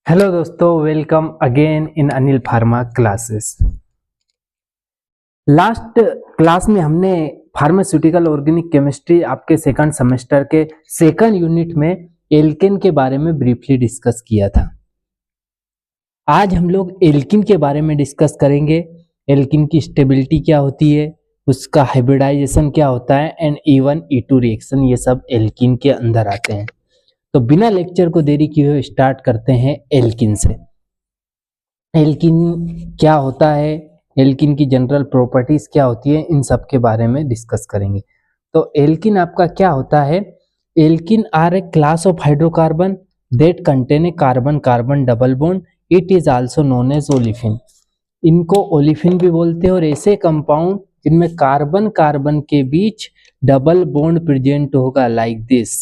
Hello दोस्तों, welcome again in Anil pharma classes. Last class में हमने फार्मास्यूटिकल ऑर्गेनिक केमिस्ट्री आपके सेकंड सेमेस्टर के सेकंड यूनिट में एल्केन के बारे में ब्रीफली डिस्कस किया था। आज हम लोग एल्किन के बारे में डिस्कस करेंगे। एल्किन की स्टेबिलिटी क्या होती है, उसका हाइब्रिडाइजेशन क्या होता है एंड E1 E2 रिएक्शन, ये सब एल्किन के अंदर आते हैं। तो बिना लेक्चर को देरी किए हुए स्टार्ट करते हैं एल्किन से। एल्किन क्या होता है, एल्किन की जनरल प्रॉपर्टीज क्या होती है, इन सब के बारे में डिस्कस करेंगे। तो एल्किन आपका क्या होता है, alkene are a class of hydrocarbon that contain a carbon carbon double bond, it is also known as olefin. इनको ओलिफिन भी बोलते हैं और ऐसे कंपाउंड जिनमें कार्बन कार्बन के बीच डबल बॉन्ड प्रेजेंट होगा लाइक दिस,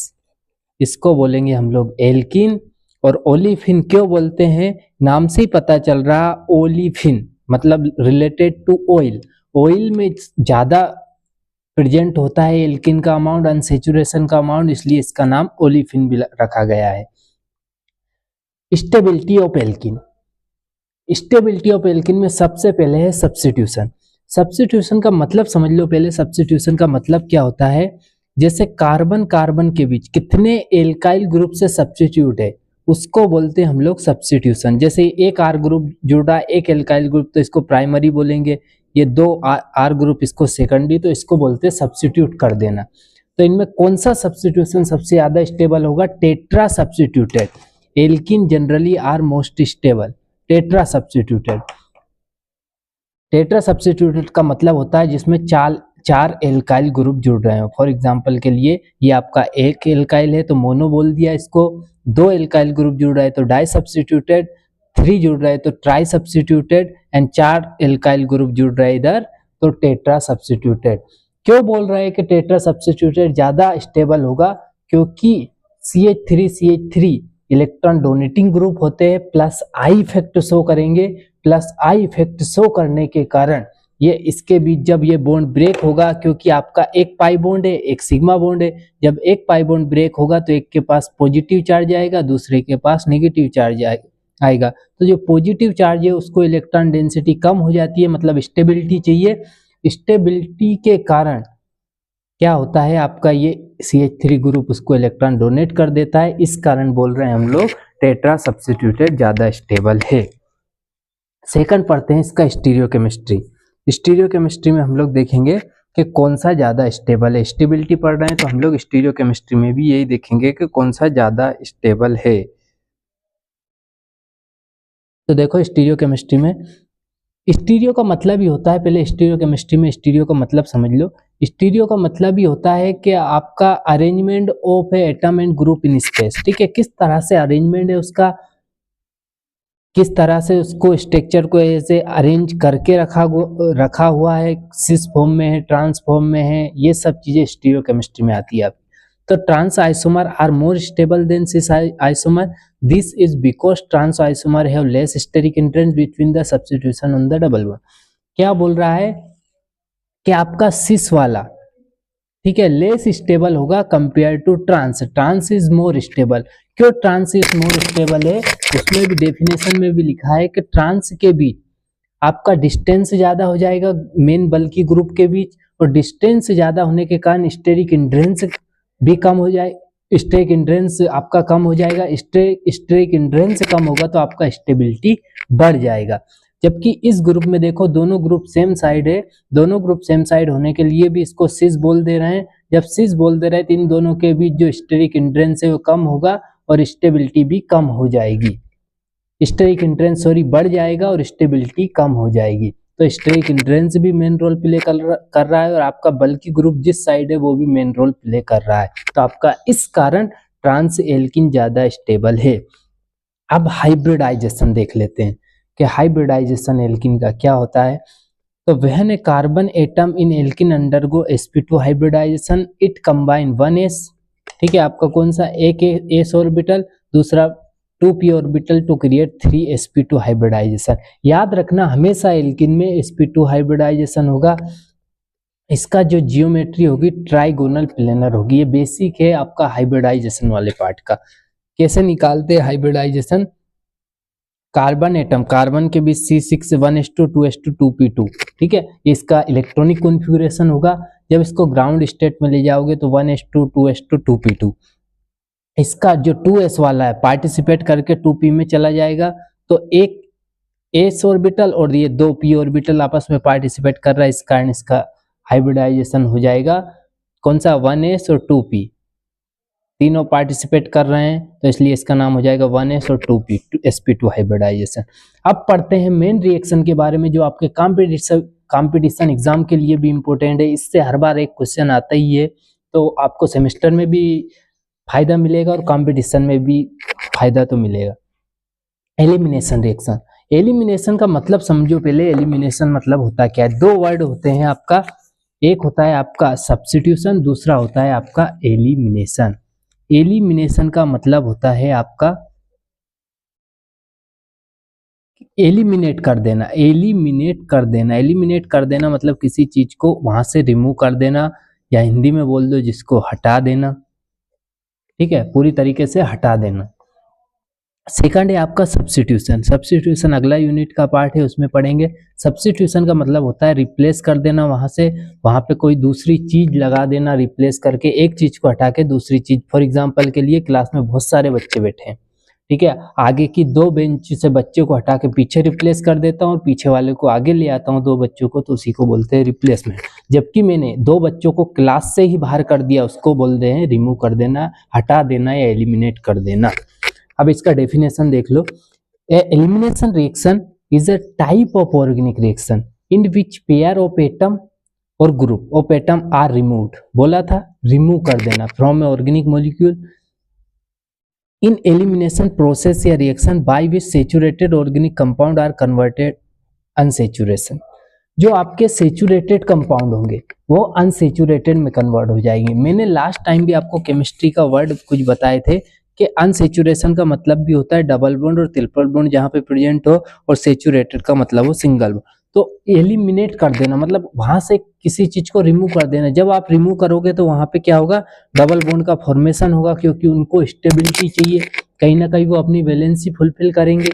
इसको बोलेंगे हम लोग एल्किन। और ओलिफिन क्यों बोलते हैं, नाम से ही पता चल रहा, ओलिफिन मतलब रिलेटेड टू ऑयल। ऑयल में ज्यादा प्रेजेंट होता है एल्किन का अमाउंट, अनसेचुरेशन का अमाउंट, इसलिए इसका नाम ओलिफिन भी रखा गया है। Stability of alkene, stability of alkene में सबसे पहले है सब्स्टिट्यूशन। सब्स्टिट्यूशन का मतलब समझ लो पहले। सब्स्टिट्यूशन का मतलब क्या होता है, जैसे कार्बन कार्बन के बीच कितने एल्काइल ग्रुप से सब्स्टिट्यूट है, उसको बोलते हैं हम लोग सब्स्टिट्यूशन। जैसे एक आर ग्रुप जुड़ा एक एल्काइल ग्रुप, तो इसको प्राइमरी बोलेंगे। ये दो आर ग्रुप, इसको सेकेंडरी, तो इसको बोलते हैं सब्स्टिट्यूट कर देना। तो इनमें कौन सा सब्स्टिट्यूशन सबसे ज्यादा स्टेबल होगा, tetra substituted. Alkene generally are most stable, tetra substituted. Tetra substituted का मतलब होता है जिसमें चार एल्काइल ग्रुप जुड़ रहे हो। फॉर एग्जांपल के लिए ये आपका एक एल्काइल है तो मोनो बोल दिया इसको, दो एल्काइल ग्रुप जुड़ रहा है तो डाई सब्स्टिट्यूटेड, 3 जुड़ रहा है तो try substituted, and 4 alkyl group जुड़ रहा है इधर तो टेट्रा सब्स्टिट्यूटेड। क्यों बोल रहे हैं कि टेट्रा सब्स्टिट्यूटेड ज्यादा स्टेबल होगा, क्योंकि CH3 इलेक्ट्रॉन डोनेटिंग ग्रुप होते हैं, प्लस आई इफेक्ट शो करेंगे। प्लस आई इफेक्ट शो करने के कारण ये इसके बीच जब ये बॉन्ड ब्रेक होगा, क्योंकि आपका एक पाई बॉन्ड है एक सिग्मा बॉन्ड है, जब एक पाई बॉन्ड ब्रेक होगा तो एक के पास पॉजिटिव चार्ज आएगा, दूसरे के पास नेगेटिव चार्ज आएगा। तो जो पॉजिटिव चार्ज है उसको इलेक्ट्रॉन डेंसिटी कम हो जाती है, मतलब स्टेबिलिटी चाहिए। स्टेबिलिटी के कारण क्या होता है आपका, ये CH3 ग्रुप उसको इलेक्ट्रॉन डोनेट कर देता है, इस कारण बोल रहे हैं हम लोग टेट्रा सब्स्टिट्यूटेड ज्यादा स्टेबल है। सेकंड पढ़ते हैं इसका स्टीरियोकेमिस्ट्री। स्टीरियोकेमिस्ट्री में हम लोग देखेंगे कि कौन सा ज्यादा स्टेबल है। स्टेबिलिटी पढ़ रहे हैं तो हम लोग स्टीरियोकेमिस्ट्री में भी यही देखेंगे कि कौन सा ज्यादा स्टेबल है। तो देखो स्टीरियोकेमिस्ट्री में, स्टीरियो का मतलब ही होता है, पहले स्टीरियोकेमिस्ट्री में स्टीरियो का मतलब समझ लो। स्टीरियो का मतलब ही होता है कि आपका arrangement of A atom and group in space. ठीक है, किस तरह से अरेंजमेंट है उसका, किस तरह से उसको स्ट्रक्चर को ऐसे अरेंज करके रखा हुआ है, सिस फॉर्म में है, ट्रांस फॉर्म में है, ये सब चीजें स्टीरियोकेमिस्ट्री में आती है। तो trans isomer are more stable than cis isomer, this is because trans isomer have less steric hindrance between the substitution on the double bond. क्या बोल रहा है कि आपका सिस वाला, ठीक है, लेस स्टेबल होगा compare to trans. Trans is more stable. क्यों ट्रांस इज मोर स्टेबल है, उसमें भी डेफिनेशन में भी लिखा है कि ट्रांस के बीच आपका डिस्टेंस ज्यादा हो जाएगा मेन बल्कि ग्रुप के बीच, और डिस्टेंस ज्यादा होने के कारण स्टेरिक हिंड्रेंस भी कम हो जाए, स्टेरिक हिंड्रेंस आपका कम हो जाएगा। स्टेरिक हिंड्रेंस कम होगा तो आपका स्टेबिलिटी बढ़ जाएगा। जबकि इस ग्रुप में देखो दोनों ग्रुप सेम साइड है, दोनों ग्रुप सेम साइड होने के लिए भी इसको सिस बोल दे रहे हैं। जब सिस बोल दे रहे हैं तो इन दोनों के बीच जो स्टेरिक हिंड्रेंस है वो कम होगा और स्टेबिलिटी भी कम हो जाएगी। स्टेरिक हिंड्रेंस बढ़ जाएगा और स्टेबिलिटी कम हो जाएगी। तो स्टेरिक हिंड्रेंस भी मेन रोल प्ले कर रहा है और आपका बल्कि ग्रुप जिस साइड है वो भी मेन रोल प्ले कर रहा है। तो आपका इस कारण ट्रांस एल्किन ज्यादा स्टेबल है। अब हाइब्रिडाइजेशन देख लेते हैं कि हाइब्रिडाइजेशन एल्किन का क्या होता है। तो when a carbon atom in alkene undergo sp2 hybridization, it combine 1s, ठीक है, आपका कौन सा, एक s ऑर्बिटल, दूसरा 2p orbital to create 3sp2 hybridisation. याद रखना हमेशा एल्किन में sp2 हाइब्रिडाइजेशन होगा। इसका जो जियोमेट्री होगी ट्राइगोनल प्लेनर होगी। ये बेसिक है आपका हाइब्रिडाइजेशन वाले पार्ट का। कैसे निकालते हैं हाइब्रिडाइजेशन, कार्बन एटम, कार्बन के बीच C6 1:2:2p2, ठीक है, इसका इलेक्ट्रॉनिक कॉन्फ़िगरेशन होगा। जब इसको ग्राउंड स्टेट में ले जाओगे तो 1:2:2p2। इसका जो 2s वाला है पार्टिसिपेट करके 2p में चला जाएगा, तो एक s ऑर्बिटल और ये 2p ऑर्बिटल आपस में पार्टिसिपेट कर रहा है, इस कारण इसका हाइब्रिडाइजेशन हो जाएगा। कौन सा, 1s और 2p, तीनों पार्टिसिपेट कर रहे हैं, तो इसलिए इसका नाम हो जाएगा 1s और 2p, sp2 हाइब्रिडाइजेशन। अब पढ़ते हैं मेन रिएक्शन के बारे में, जो आपके कंपटीशन एग्जाम के लिए भी इंपॉर्टेंट है। इससे हर बार एक क्वेश्चन आता ही है, तो आपको सेमेस्टर में भी फायदा मिलेगा और कंपटीशन में भी फायदा तो मिलेगा। एलिमिनेशन रिएक्शन, एलिमिनेशन का मतलब समझो पहले। एलिमिनेशन मतलब होता क्या है, दो वर्ड होते हैं आपका, एक होता है आपका सब्स्टिट्यूशन, दूसरा होता है आपका एलिमिनेशन। एलिमिनेशन का मतलब होता है आपका एलिमिनेट कर देना, एलिमिनेट कर देना। एलिमिनेट कर देना मतलब किसी चीज को वहां से रिमूव कर देना, या हिंदी में बोल दो जिसको हटा देना, ठीक है, पूरी तरीके से हटा देना। सेकंड है आपका सब्स्टिट्यूशन। सब्स्टिट्यूशन अगला यूनिट का पार्ट है, उसमें पढ़ेंगे। सब्स्टिट्यूशन का मतलब होता है रिप्लेस कर देना, वहां से वहां पे कोई दूसरी चीज लगा देना, रिप्लेस करके एक चीज को हटा के दूसरी चीज। फॉर एग्जांपल के लिए क्लास में बहुत सारे बच्चे बैठे हैं, ठीक है, आगे की दो बेंच से बच्चे को हटा के पीछे रिप्लेस कर देता हूँ और पीछे वाले को आगे ले आता हूँ, दो बच्चों को, तो उसी को बोलते हैं रिप्लेसमेंट। जबकि मैंने दो बच्चों को क्लास से ही बाहर कर दिया, उसको बोलते हैं रिमूव कर देना, हटा देना या एलिमिनेट कर देना। अब इसका डेफिनेशन देख लो। Elimination reaction is a type of organic reaction in which pair of atom और group of atom are removed. बोला था रिमूव कर देना from a organic molecule in elimination process या reaction by which saturated organic compound are converted unsaturation. जो आपके saturated compound होंगे वो अनसैचुरेटेड में कन्वर्ट हो जाएंगे। मैंने लास्ट टाइम भी आपको केमिस्ट्री का वर्ड कुछ बताए थे कि अनसैचुरेशन का मतलब भी होता है डबल बॉन्ड और ट्रिपल बॉन्ड जहां पे प्रेजेंट हो, और सैचुरेटेड का मतलब हो सिंगल बॉन्ड। तो एलिमिनेट कर देना मतलब वहां से किसी चीज को रिमूव कर देना। जब आप रिमूव करोगे तो वहां पे क्या होगा, डबल बॉन्ड का फॉर्मेशन होगा, क्योंकि उनको स्टेबिलिटी चाहिए, कहीं ना कहीं वो अपनी वैलेंसी फुलफिल करेंगे।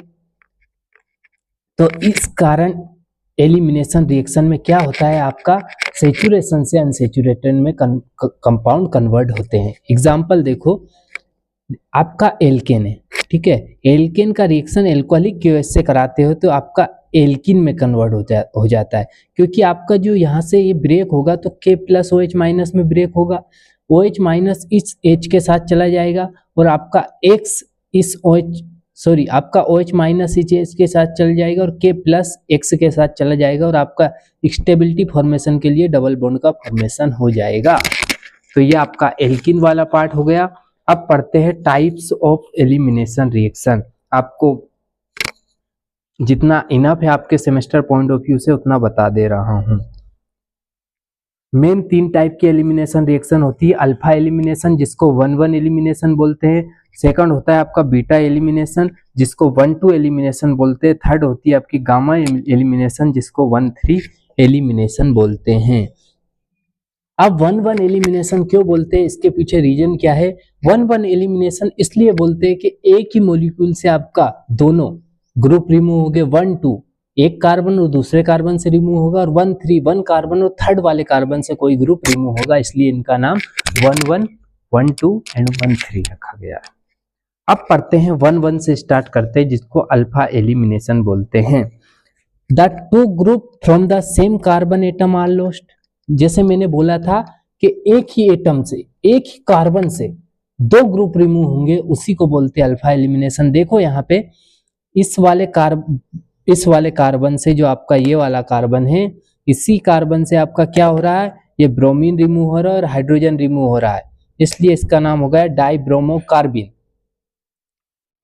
तो इस कारण एलिमिनेशन रिएक्शन में क्या होता है, आपका सैचुरेशन से अनसैचुरेटेड में कंपाउंड कन्वर्ट होते हैं। एग्जाम्पल देखो, आपका एल्केन है, ठीक है, एल्केन का रिएक्शन एल्कोहलिक केओएच से कराते हो तो आपका एल्किन में कन्वर्ट हो जाता है, क्योंकि आपका जो यहाँ से ये ब्रेक होगा तो K प्लस OH माइनस में ब्रेक होगा, OH माइनस इस H के साथ चला जाएगा और आपका X इस आपका OH माइनस इस H के साथ चल जाएगा और K प्लस X के साथ चला जाएगा और आपका स्टेबिलिटी फॉर्मेशन के लिए डबल बॉन्ड का फॉर्मेशन हो जाएगा। तो ये आपका एल्किन वाला पार्ट हो गया। अब पढ़ते हैं टाइप्स ऑफ एलिमिनेशन रिएक्शन। आपको जितना इनफ है आपके सेमेस्टर पॉइंट ऑफ व्यू से उतना बता दे रहा हूं। मेन तीन टाइप की एलिमिनेशन रिएक्शन होती है। अल्फा एलिमिनेशन जिसको 1-1 एलिमिनेशन बोलते हैं, सेकंड होता है आपका बीटा एलिमिनेशन जिसको 1-2 एलिमिनेशन बोलते हैं, थर्ड होती है आपकी गामा एलिमिनेशन जिसको 1-3 एलिमिनेशन बोलते हैं। अब 1-1 एलिमिनेशन क्यों बोलते हैं, इसके पीछे रीजन क्या है। 1-1 एलिमिनेशन इसलिए बोलते हैं कि एक ही मॉलिक्यूल से आपका दोनों ग्रुप रिमूव हो गए, 1-2 एक कार्बन और दूसरे कार्बन से रिमूव होगा, और 1-3 1 कार्बन और थर्ड वाले कार्बन से कोई ग्रुप रिमूव होगा, इसलिए इनका नाम 1-1, 1-2 एंड 1-3 रखा गया है। अब पढ़ते हैं 1-1 से स्टार्ट करते हैं जिसको अल्फा एलिमिनेशन बोलते हैं। The two group from the same carbon atom are lost. जैसे मैंने बोला था कि एक ही एटम से, एक ही कार्बन से दो ग्रुप रिमूव होंगे, उसी को बोलते हैं अल्फा एलिमिनेशन। देखो यहाँ पे इस वाले कार्बन से जो आपका ये वाला कार्बन है, इसी कार्बन से आपका क्या हो रहा है, ये ब्रोमीन रिमूव हो रहा है और हाइड्रोजन रिमूव हो रहा है, इसलिए इसका नाम हो गया डाइब्रोमोकार्बिन।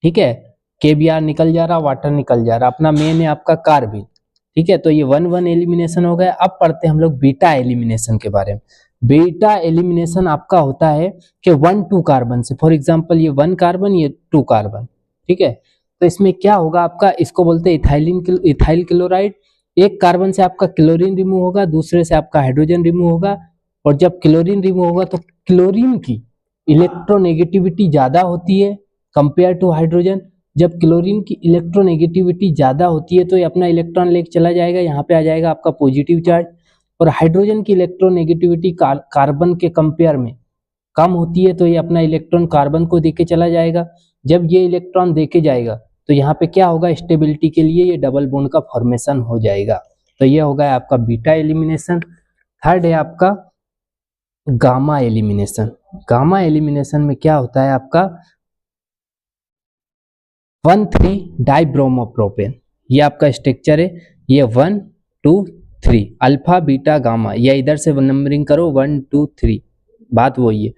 ठीक है, KBr निकल जा रहा, वाटर निकल जा रहा, अपना मेन है आपका कार्बिन। ठीक है, तो ये 1-1 एलिमिनेशन हो गया। अब पढ़ते हैं हम लोग बीटा एलिमिनेशन के बारे में। बीटा एलिमिनेशन आपका होता है कि 1-2 कार्बन से, फॉर एग्जांपल ये 1 कार्बन, ये 2 कार्बन, ठीक है, तो इसमें क्या होगा आपका, इसको बोलते हैं इथाइल क्लोराइड। एक कार्बन से आपका क्लोरीन रिमूव होगा, दूसरे से आपका हाइड्रोजन रिमूव होगा, और जब क्लोरीन रिमूव होगा तो क्लोरीन की इलेक्ट्रोनेगेटिविटी ज्यादा होती है कंपेयर टू हाइड्रोजन, जब क्लोरीन की इलेक्ट्रोनेगेटिविटी ज़्यादा होती है तो ये अपना इलेक्ट्रॉन लेके चला जाएगा, यहाँ पे आ जाएगा आपका पॉजिटिव चार्ज। और हाइड्रोजन की इलेक्ट्रोनेगेटिविटी कार्बन के कंपेयर में कम होती है तो ये अपना इलेक्ट्रॉन कार्बन को देके चला जाएगा। जब ये इलेक्ट्रॉन देके जाएगा तो यहाँ पे क्या होगा, स्टेबिलिटी के लिए ये डबल बॉन्ड का फॉर्मेशन हो जाएगा। तो ये होगा आपका बीटा एलिमिनेशन। थर्ड है आपका गामा एलिमिनेशन। गामा एलिमिनेशन में क्या होता है आपका 1,3 डाइब्रोमोप्रोपेन, ये आपका स्ट्रक्चर है, ये 1 2 3 अल्फा बीटा गामा, या इधर से नंबरिंग करो 1 2 3, बात वही है।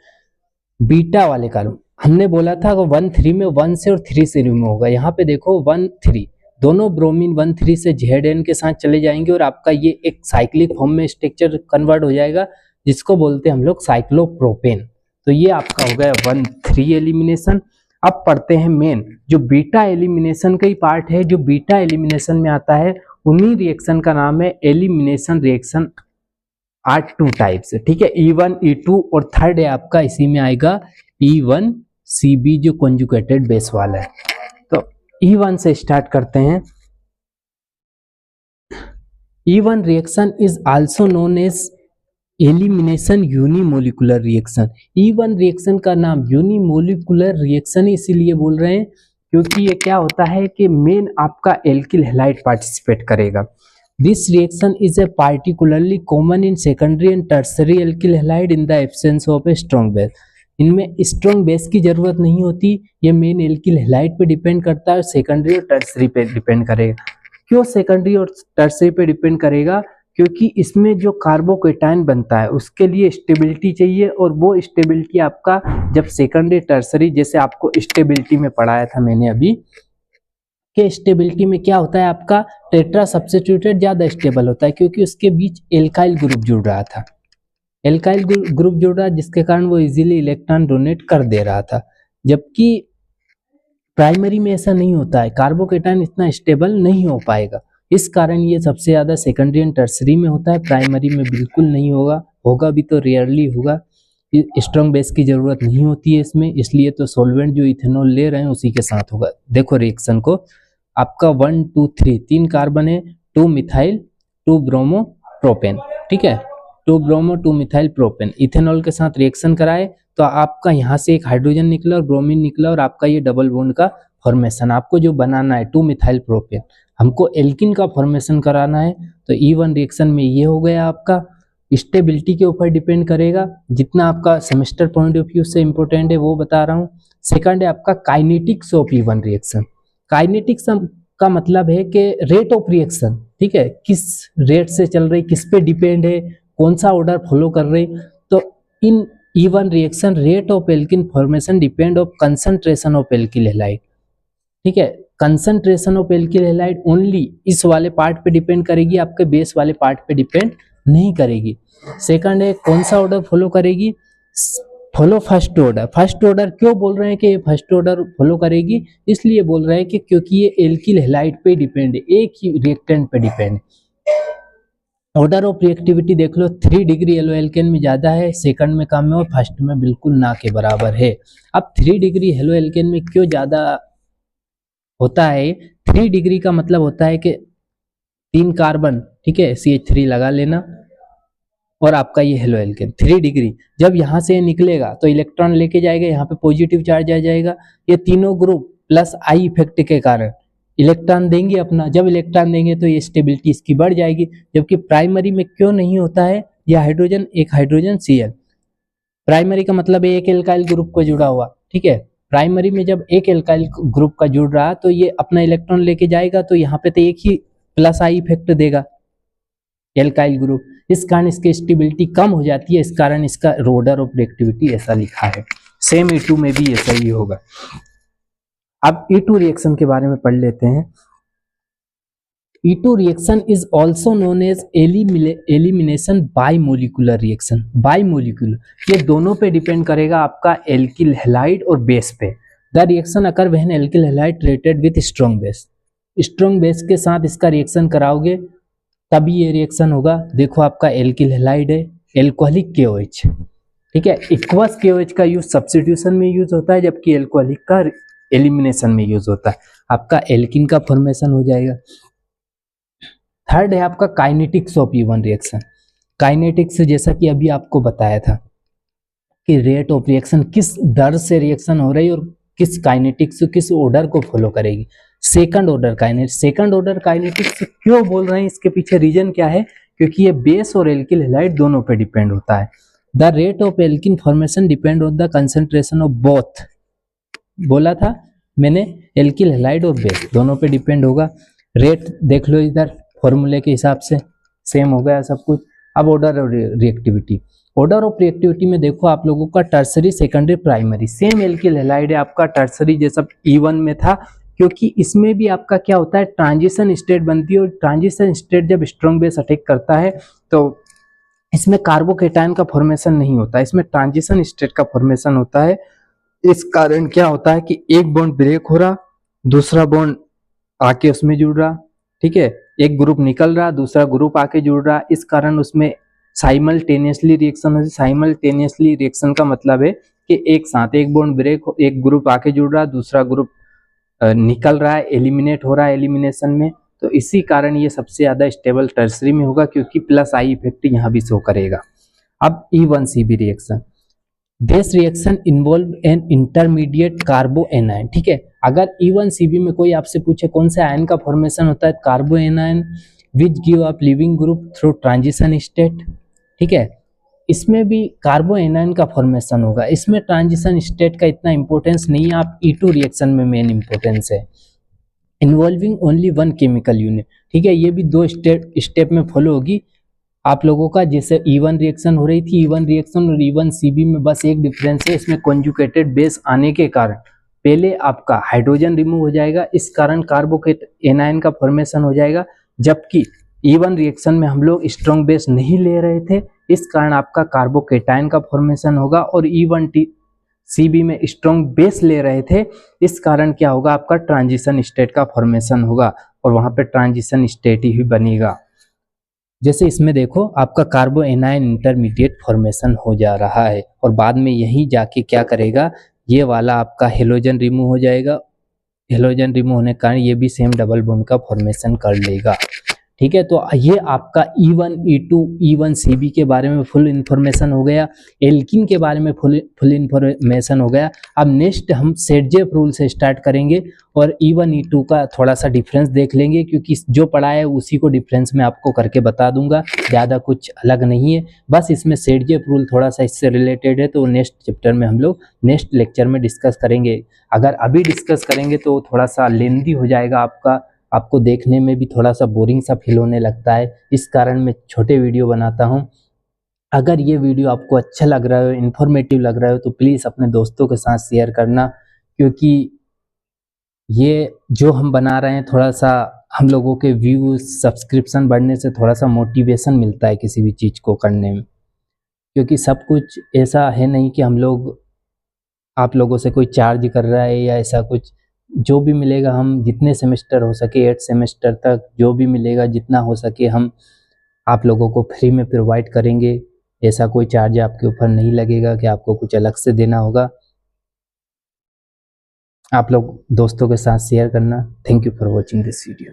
बीटा वाले कार्बन हमने बोला था 1 3 में 1 से और 3 से रिमूव होगा, यहाँ पे देखो 1 3 दोनों ब्रोमीन 1 3 से Zn के साथ चले जाएंगे और आपका ये एक साइक्लिक फॉर्म में स्ट्रक्चर कन्वर्ट हो जाएगा जिसको बोलते हैं हम लोग साइक्लोप्रोपेन। तो ये आपका हो गया 1 3 एलिमिनेशन। अब पढ़ते हैं मेन जो बीटा एलिमिनेशन का ही पार्ट है, जो बीटा एलिमिनेशन में आता है उन्हीं रिएक्शन का नाम है एलिमिनेशन रिएक्शन आर 2 टाइप्स, ठीक है, E1 E2 और थर्ड है आपका इसी में आएगा E1CB जो कॉन्जुगेटेड बेस वाला है। तो E1 से स्टार्ट करते हैं। E1 reaction is also known as elimination unimolecular reaction. E1 reaction का नाम यूनिमोलिकुलर रिएक्शन इसीलिए बोल रहे हैं क्योंकि ये क्या होता है कि मेन आपका एल्किल हैलाइड पार्टिसिपेट करेगा। This reaction is a particularly common in secondary and tertiary alkyl halide in the absence of a strong base. इनमें स्ट्रॉन्ग बेस की जरूरत नहीं होती, ये मेन एल्किल हैलाइड पे डिपेंड करता है, सेकेंडरी और टर्सरी पे डिपेंड करेगा। क्यों सेकेंडरी और टर्सरी पे डिपेंड करेगा? क्योंकि इसमें जो कार्बोकेटायन बनता है उसके लिए स्टेबिलिटी चाहिए, और वो स्टेबिलिटी आपका जब सेकेंडरी टर्सरी, जैसे आपको स्टेबिलिटी में पढ़ाया था मैंने अभी कि स्टेबिलिटी में क्या होता है आपका टेट्रा सब्स्टिट्यूटेड ज्यादा स्टेबल होता है क्योंकि उसके बीच एल्काइल ग्रुप जुड़ रहा था, एल्काइल ग्रुप जुड़ रहा जिसके कारण वो इजीली इलेक्ट्रॉन डोनेट कर दे रहा था। जबकि प्राइमरी में ऐसा नहीं होता है, कार्बोकेटायन इतना स्टेबल नहीं हो पाएगा, इस कारण ये सबसे ज्यादा सेकेंडरी एंड टर्सरी में होता है, प्राइमरी में बिल्कुल नहीं होगा, होगा भी तो रेयरली होगा। स्ट्रॉन्ग बेस की जरूरत नहीं होती है इसमें, इसलिए तो सॉल्वेंट जो इथेनॉल ले रहे हैं उसी के साथ होगा। देखो रिएक्शन को, आपका 1 2 3 3 कार्बन है, 2 मिथाइल 2 ब्रोमो प्रोपेन, ठीक है, 2 ब्रोमो 2 मिथाइल प्रोपेन इथेनॉल के साथ रिएक्शन कराए तो आपका यहाँ से एक हाइड्रोजन निकला और ब्रोमीन निकला और आपका ये डबल बॉन्ड का फॉर्मेशन आपको जो बनाना है 2 मिथाइल प्रोपेन, हमको एल्किन का फॉर्मेशन कराना है। तो E1 रिएक्शन में ये हो गया आपका। स्टेबिलिटी के ऊपर डिपेंड करेगा, जितना आपका सेमेस्टर पॉइंट ऑफ व्यू से इंपॉर्टेंट है वो बता रहा हूँ। सेकंड है आपका kinetics of E1 reaction. Kinetics का मतलब है कि रेट ऑफ रिएक्शन, ठीक है, किस रेट से चल रही, किस पे डिपेंड है, कौन सा ऑर्डर फॉलो कर रही। तो in E1 reaction rate of alkene formation depend of concentration of alkyl halide, ठीक है, concentration of alkyl halide only इस वाले पार्ट पे डिपेंड करेगी, आपके बेस वाले पार्ट पे डिपेंड नहीं करेगी। सेकंड है कौन सा ऑर्डर फॉलो करेगी, follow first order. First order क्यों बोल रहे हैं कि फर्स्ट ऑर्डर फॉलो करेगी, इसलिए बोल रहे हैं कि क्योंकि ये एल्किल हैलाइड पे डिपेंड है, एक ही रिएक्टेंट पे डिपेंड है। ऑर्डर ऑफ रिएक्टिविटी देख लो, 3 डिग्री येलो एल्केन में ज्यादा है, सेकंड में कम है और फर्स्ट में बिल्कुल ना के बराबर है। अब 3 डिग्री हेलो एल्केन में क्यों ज्यादा होता है, 3 डिग्री का मतलब होता है कि 3 कार्बन, ठीक है, CH3 लगा लेना और आपका ये हेलो एल्केन 3 डिग्री जब यहाँ से निकलेगा तो इलेक्ट्रॉन लेके जाएगा, यहाँ पे पॉजिटिव चार्ज आ जाएगा, ये तीनों ग्रुप प्लस आई इफेक्ट के कारण इलेक्ट्रॉन देंगे अपना, जब इलेक्ट्रॉन देंगे तो ये स्टेबिलिटी इसकी बढ़ जाएगी। जबकि प्राइमरी में क्यों नहीं होता है, यह हाइड्रोजन एक हाइड्रोजन Cl, प्राइमरी का मतलब है एक एल्काइल ग्रुप को जुड़ा हुआ, ठीक है, प्राइमरी में जब एक एल्काइल ग्रुप का जुड़ रहा तो ये अपना इलेक्ट्रॉन लेके जाएगा तो यहाँ पे तो एक ही प्लस आई इफेक्ट देगा एल्काइल ग्रुप, इस कारण इसकी स्टेबिलिटी कम हो जाती है, इस कारण इसका ऑर्डर ऑफ रिएक्टिविटी ऐसा लिखा है। सेम E2 में भी ऐसा ही होगा। अब E2 रिएक्शन के बारे में पढ़ लेते हैं। E2 reaction is also known as elimination bimolecular reaction. Bimolecular, ये दोनों पे डिपेंड करेगा आपका एल्किल हैलाइड और बेस पे। The reaction occur when alkyl halide related with strong base, strong base के साथ इसका रिएक्शन कराओगे तभी ये रिएक्शन होगा। देखो आपका एल्किल हैलाइड है, एल्कोहलिक KOH, ठीक है, इक्वस KOH का यूज सब्स्टिट्यूशन में यूज होता है, जबकि एल्कोहलिक का एलिमिनेशन में यूज होता है। आपका एल्किन का फॉर्मेशन हो जाएगा। थर्ड है आपका kinetics of E1 reaction. Kinetics जैसा कि अभी आपको बताया था कि रेट ऑफ रिएक्शन किस दर से रिएक्शन हो रही है और किस काइनेटिक्स किस ऑर्डर को फॉलो करेगी। Second order kinetics. Second order kinetics क्यों बोल रहे हैं, इसके पीछे रीजन क्या है, क्योंकि ये बेस और एल्किल हैलाइड दोनों पे डिपेंड होता है। The rate of alkene formation depend on the concentration of both. बोला था मैंने, एल्किल हैलाइड और बेस दोनों पे डिपेंड होगा। रेट देख लो इधर फॉर्मूले के हिसाब से सेम हो गया सब कुछ। अब ऑर्डर और रिएक्टिविटी। ऑर्डर ऑफ रिएक्टिविटी में देखो आप लोगों का tertiary secondary primary same alkyl halide है आपका टर्सरी जैसा E1 में था, क्योंकि इसमें भी आपका क्या होता है, ट्रांजिशन स्टेट बनती है और ट्रांजिशन स्टेट जब स्ट्रॉन्ग बेस अटैक करता है तो इसमें कार्बोकेटायन का फॉर्मेशन नहीं होता, इसमें ट्रांजिशन स्टेट का फॉर्मेशन होता है। इस कारण क्या होता है कि एक बॉन्ड ब्रेक हो रहा, दूसरा बॉन्ड आके उसमें जुड़ रहा, ठीक है, एक ग्रुप निकल रहा, दूसरा ग्रुप आके जुड़ रहा, इस कारण उसमें साइमल्टेनियसली रिएक्शन होती है। साइमल्टेनियसली रिएक्शन का मतलब है कि एक साथ एक बॉन्ड ब्रेक, एक ग्रुप आके जुड़ रहा, दूसरा ग्रुप निकल रहा है, एलिमिनेट हो रहा है एलिमिनेशन में, तो इसी कारण ये सबसे ज्यादा स्टेबल टर्सरी में होगा, क्योंकि प्लस आई इफेक्ट यहाँ भी शो करेगा। अब E1CB reaction. This reaction involve an intermediate कार्बो anion, ठीक है। अगर E1CB में कोई आपसे पूछे कौन से आयन का फॉर्मेशन होता है, carbanion which give up leaving group through transition state, ठीक है। इसमें भी कार्बो एनायन का फॉर्मेशन होगा, इसमें ट्रांजिशन स्टेट का इतना इंपॉर्टेंस नहीं है, आप E2 रिएक्शन में मेन इंपॉर्टेंस है। Involving only one chemical unit, ठीक है, ये भी दो स्टेप में फॉलो होगी आप लोगों का। जैसे E1 रिएक्शन हो रही थी, E1 रिएक्शन और E1CB में बस एक डिफरेंस है, इसमें कॉन्जुगेटेड बेस आने के कारण पहले आपका हाइड्रोजन रिमूव हो जाएगा, इस कारण कार्बोकेट एनायन का फॉर्मेशन हो जाएगा, जबकि E1 रिएक्शन में हम लोग स्ट्रॉन्ग बेस नहीं ले रहे थे, इस कारण आपका कार्बोकेटायन का फॉर्मेशन होगा। और E1CB में स्ट्रॉन्ग बेस ले रहे थे, इस कारण क्या होगा, आपका ट्रांजिशन स्टेट का फॉर्मेशन होगा और वहां पे ट्रांजिशन स्टेट ही बनेगा। जैसे इसमें देखो आपका कार्बो एनायन इंटरमीडिएट फॉर्मेशन हो जा रहा है और बाद में यहीं जाके क्या करेगा, ये वाला आपका हेलोजन रिमूव हो जाएगा। हेलोजन रिमूव होने के कारण ये भी सेम डबल बॉन्ड का फॉर्मेशन कर लेगा, ठीक है। तो ये आपका E1, E2, E1CB के बारे में फुल इंफॉर्मेशन हो गया, एल्किन के बारे में फुल इंफॉर्मेशन हो गया। अब नेक्स्ट हम सेटजेफ रूल से स्टार्ट करेंगे और E1, E2 का थोड़ा सा डिफरेंस देख लेंगे, क्योंकि जो पढ़ा है उसी को डिफरेंस में आपको करके बता दूंगा, ज़्यादा कुछ अलग नहीं है, बस इसमें सेटजेफ रूल थोड़ा सा इससे रिलेटेड है, तो नेक्स्ट चैप्टर में हम लोग नेक्स्ट लेक्चर में डिस्कस करेंगे। अगर अभी डिस्कस करेंगे तो थोड़ा सा लेंथी हो जाएगा, आपको देखने में भी थोड़ा सा बोरिंग सा फील होने लगता है, इस कारण मैं छोटे वीडियो बनाता हूं। अगर ये वीडियो आपको अच्छा लग रहा है, इन्फॉर्मेटिव लग रहा है, तो प्लीज़ अपने दोस्तों के साथ शेयर करना, क्योंकि ये जो हम बना रहे हैं थोड़ा सा हम लोगों के व्यूज सब्सक्रिप्शन बढ़ने से थोड़ा सा मोटिवेशन मिलता है किसी भी चीज़ को करने में, क्योंकि सब कुछ ऐसा है नहीं कि हम लोग आप लोगों से कोई चार्ज कर रहा है या ऐसा कुछ। जो भी मिलेगा हम जितने सेमेस्टर हो सके 8 सेमेस्टर तक जो भी मिलेगा जितना हो सके हम आप लोगों को फ्री में प्रोवाइड करेंगे। ऐसा कोई चार्ज आपके ऊपर नहीं लगेगा कि आपको कुछ अलग से देना होगा। आप लोग दोस्तों के साथ शेयर करना। Thank you for watching this video.